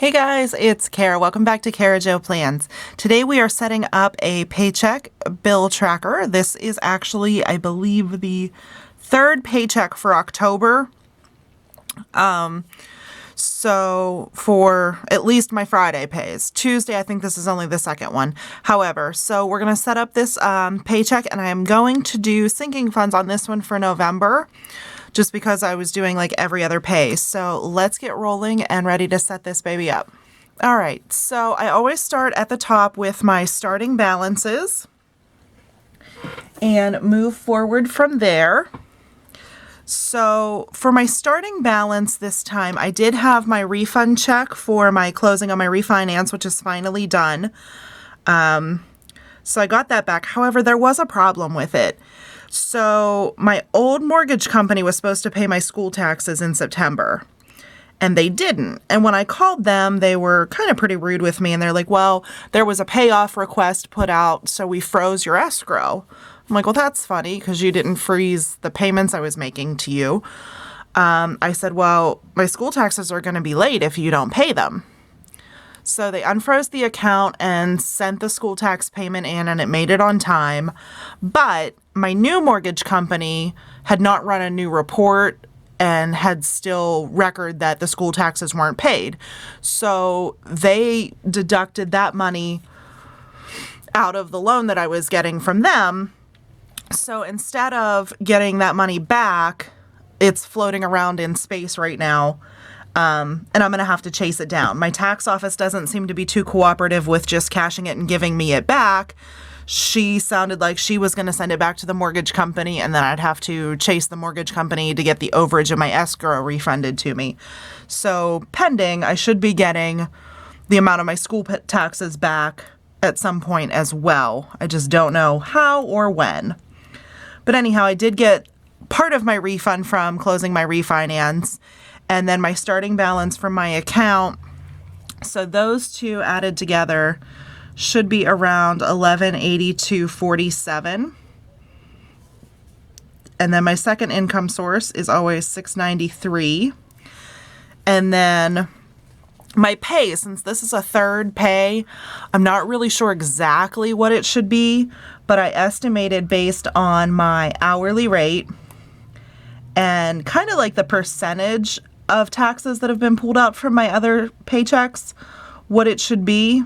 Hey guys, it's Cara. Welcome back to Cara Joe Plans. Today we are setting up a paycheck bill tracker. This is actually, I believe, the third paycheck for October. So for at least my Friday pays. Tuesday, I think this is only the second one. However, so we're going to set up this paycheck, and I am going to do sinking funds on this one for November, just because I was doing like every other pay. So let's get rolling and ready to set this baby up. All right, so I always start at the top with my starting balances and move forward from there. So for my starting balance this time, I did have my refund check for my closing on my refinance, which is finally done. So I got that back. However, there was a problem with it. So my old mortgage company was supposed to pay my school taxes in September, and they didn't. And when I called them, they were kind of pretty rude with me, and they're like, well, there was a payoff request put out, so we froze your escrow. I'm like, well, that's funny because you didn't freeze the payments I was making to you. I said, well, my school taxes are going to be late if you don't pay them. So they unfroze the account and sent the school tax payment in, and it made it on time. But my new mortgage company had not run a new report and had still record that the school taxes weren't paid. So they deducted that money out of the loan that I was getting from them. So instead of getting that money back, it's floating around in space right now. And I'm going to have to chase it down. My tax office doesn't seem to be too cooperative with just cashing it and giving me it back. She sounded like she was going to send it back to the mortgage company, and then I'd have to chase the mortgage company to get the overage of my escrow refunded to me. So pending, I should be getting the amount of my school taxes back at some point as well. I just don't know how or when. But anyhow, I did get part of my refund from closing my refinance, and then my starting balance from my account. So those two added together should be around $1182.47. And then my second income source is always $693. And then my pay, since this is a third pay, I'm not really sure exactly what it should be, but I estimated based on my hourly rate and kind of like the percentage of taxes that have been pulled out from my other paychecks, what it should be.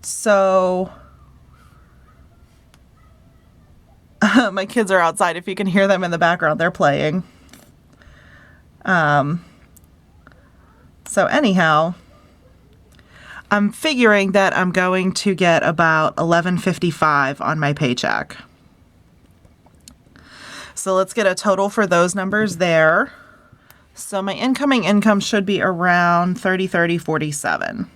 So my kids are outside. If you can hear them in the background, they're playing. So anyhow, I'm figuring that I'm going to get about $11.55 on my paycheck. So let's get a total for those numbers there. So my incoming income should be around $30.47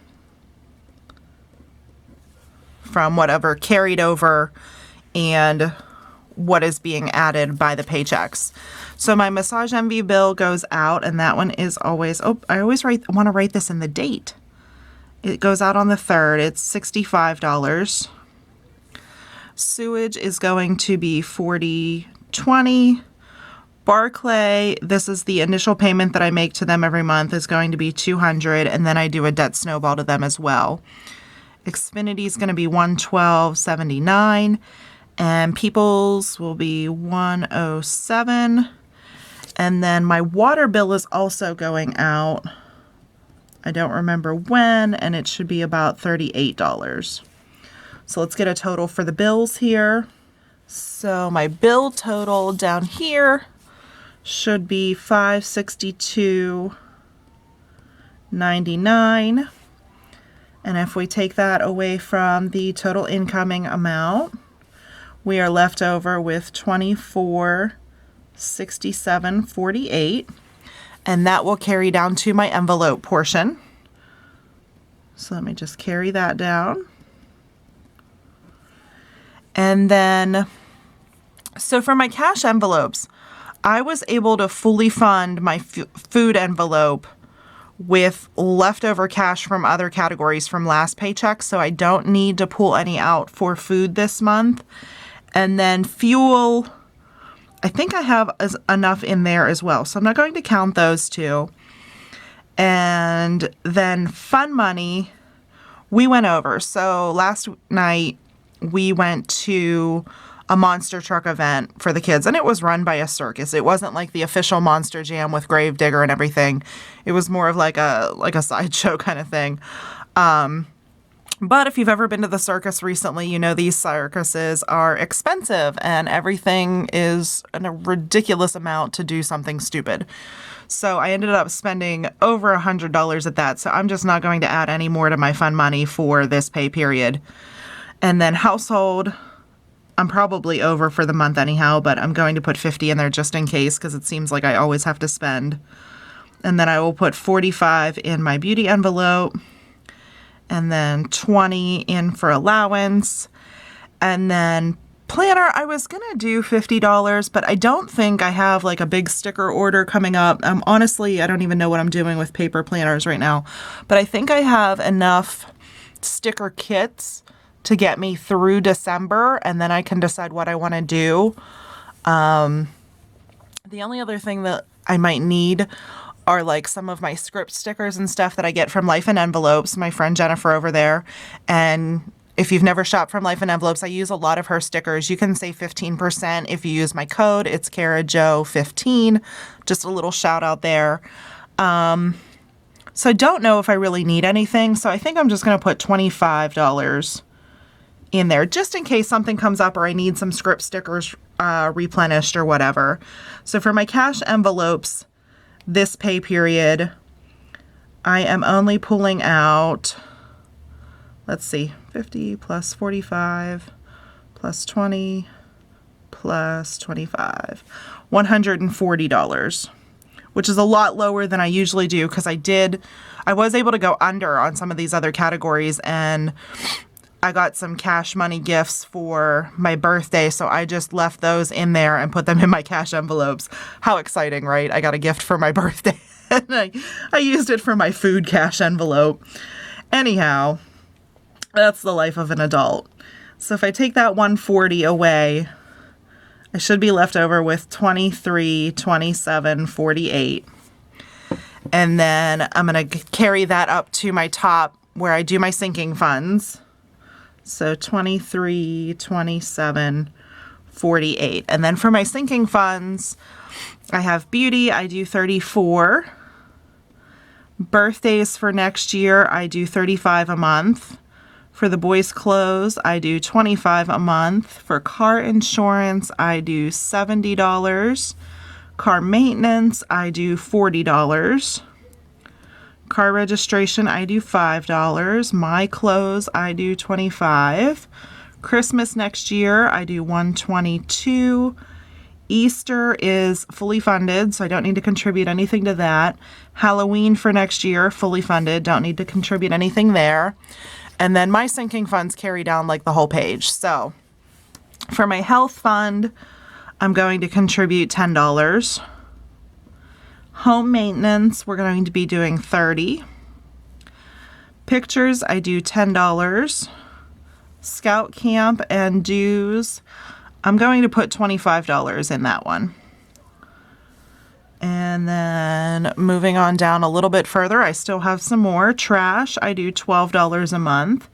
from whatever carried over and what is being added by the paychecks. So my Massage Envy bill goes out, and that one is always, I always want to write this in the date. It goes out on the 3rd. It's $65. Sewage is going to be $40.20. Barclay, this is the initial payment that I make to them every month, is going to be $200, and then I do a debt snowball to them as well. Xfinity is going to be $112.79, and People's will be $107. And then my water bill is also going out. I don't remember when, and it should be about $38. So let's get a total for the bills here. So my bill total down here should be $562.99. And if we take that away from the total incoming amount, we are left over with $24.67.48. And that will carry down to my envelope portion. So let me just carry that down. And then, so for my cash envelopes, I was able to fully fund my food envelope with leftover cash from other categories from last paycheck, so I don't need to pull any out for food this month. And then fuel, I think I have enough in there as well, so I'm not going to count those two. And then fun money, we went over. So last night we went to a monster truck event for the kids, and it was run by a circus. It wasn't like the official Monster Jam with Gravedigger and everything. It was more of like a sideshow kind of thing. But if you've ever been to the circus recently, you know these circuses are expensive and everything is a ridiculous amount to do something stupid. So I ended up spending over $100 at that. So I'm just not going to add any more to my fun money for this pay period. And then household, I'm probably over for the month anyhow, but I'm going to put 50 in there just in case because it seems like I always have to spend. And then I will put 45 in my beauty envelope. And then 20 in for allowance. And then planner, I was going to do $50, but I don't think I have like a big sticker order coming up. Honestly, I don't even know what I'm doing with paper planners right now. But I think I have enough sticker kits to get me through December, and then I can decide what I want to do. The only other thing that I might need are like some of my script stickers and stuff that I get from Life in Envelopes, my friend Jennifer over there. And if you've never shopped from Life in Envelopes, I use a lot of her stickers. You can save 15% if you use my code. It's CaraJo15. Just a little shout out there. So I don't know if I really need anything. So I think I'm just going to put $25 in there just in case something comes up or I need some script stickers replenished or whatever. So for my cash envelopes, this pay period, I am only pulling out, let's see, 50 plus 45 plus 20 plus 25, $140, which is a lot lower than I usually do because I was able to go under on some of these other categories, and I got some cash money gifts for my birthday, so I just left those in there and put them in my cash envelopes. How exciting, right? I got a gift for my birthday, and I used it for my food cash envelope. Anyhow, that's the life of an adult. So if I take that 140 away, I should be left over with 23, 27, 48. And then I'm going to carry that up to my top where I do my sinking funds. So 23, 27, 48. And then for my sinking funds, I have beauty, I do 34. Birthdays for next year, I do 35 a month. For the boys' clothes, I do 25 a month. For car insurance, I do $70. Car maintenance, I do $40. Car registration, I do $5. My clothes, I do $25. Christmas next year, I do $122. Easter is fully funded, so I don't need to contribute anything to that. Halloween for next year, fully funded, don't need to contribute anything there. And then my sinking funds carry down like the whole page. So for my health fund, I'm going to contribute $10. Home maintenance, we're going to be doing $30. Pictures, I do $10. Scout camp and dues, I'm going to put $25 in that one. And then moving on down a little bit further, I still have some more. Trash, I do $12 a month.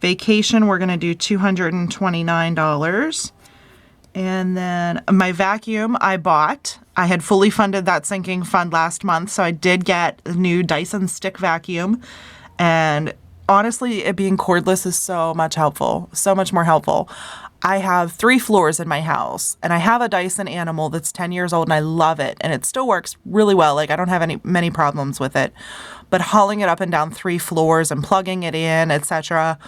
Vacation, we're going to do $229. And then my vacuum I bought. I had fully funded that sinking fund last month, so I did get a new Dyson stick vacuum. And honestly, it being cordless is so much more helpful. I have 3 floors in my house, and I have a Dyson Animal that's 10 years old, and I love it, and it still works really well. Like, I don't have many problems with it. But hauling it up and down 3 floors and plugging it in, etc.,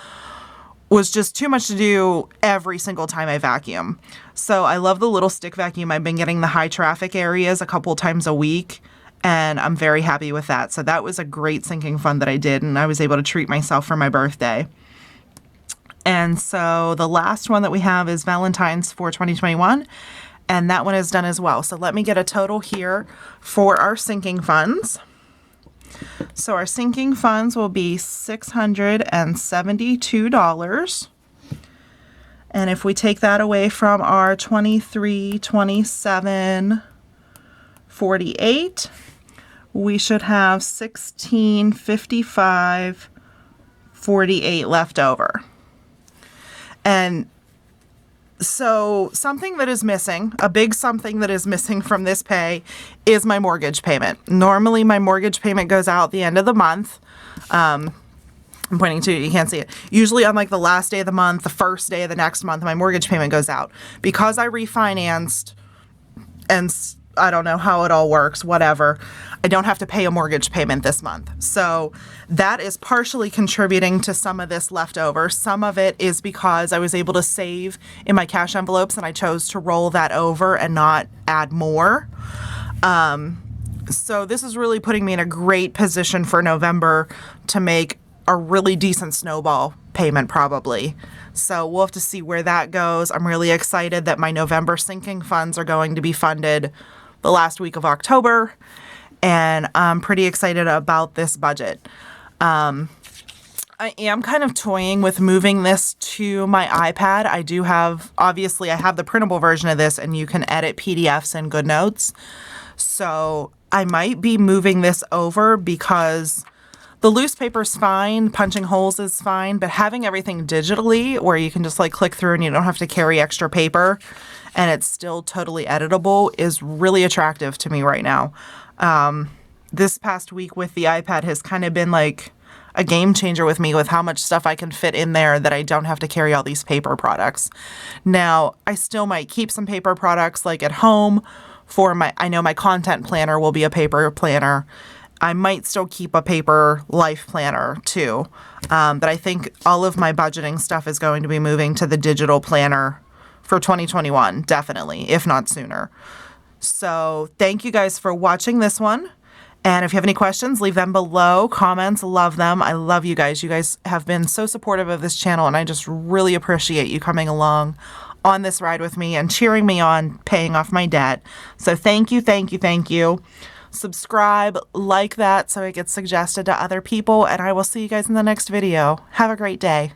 was just too much to do every single time I vacuum. So I love the little stick vacuum. I've been getting the high traffic areas a couple times a week, and I'm very happy with that. So that was a great sinking fund that I did, and I was able to treat myself for my birthday. And so the last one that we have is Valentine's for 2021, and that one is done as well. So let me get a total here for our sinking funds. So our sinking funds will be $672. And if we take that away from our 23, 27, 48, we should have $1655.48 left over. And so something that is missing, a big something that is missing from this pay is my mortgage payment. Normally my mortgage payment goes out the end of the month. I'm pointing to it, you can't see it. Usually on like the last day of the month, the first day of the next month, my mortgage payment goes out. Because I refinanced and I don't know how it all works, whatever, I don't have to pay a mortgage payment this month. So that is partially contributing to some of this leftover. Some of it is because I was able to save in my cash envelopes and I chose to roll that over and not add more. So this is really putting me in a great position for November to make a really decent snowball payment probably. So we'll have to see where that goes. I'm really excited that my November sinking funds are going to be funded the last week of October, and I'm pretty excited about this budget. I am kind of toying with moving this to my iPad. Obviously I have the printable version of this and you can edit PDFs in GoodNotes. So I might be moving this over because the loose paper's fine, punching holes is fine, but having everything digitally where you can just like click through and you don't have to carry extra paper and it's still totally editable is really attractive to me right now. This past week with the iPad has kind of been like a game changer with me with how much stuff I can fit in there that I don't have to carry all these paper products. Now, I still might keep some paper products like at home I know my content planner will be a paper planner. I might still keep a paper life planner too. But I think all of my budgeting stuff is going to be moving to the digital planner for 2021, definitely, if not sooner. So thank you guys for watching this one. And if you have any questions, leave them below. Comments, love them. I love you guys. You guys have been so supportive of this channel, and I just really appreciate you coming along on this ride with me and cheering me on paying off my debt. So thank you, thank you, thank you. Subscribe, like that so it gets suggested to other people, and I will see you guys in the next video. Have a great day.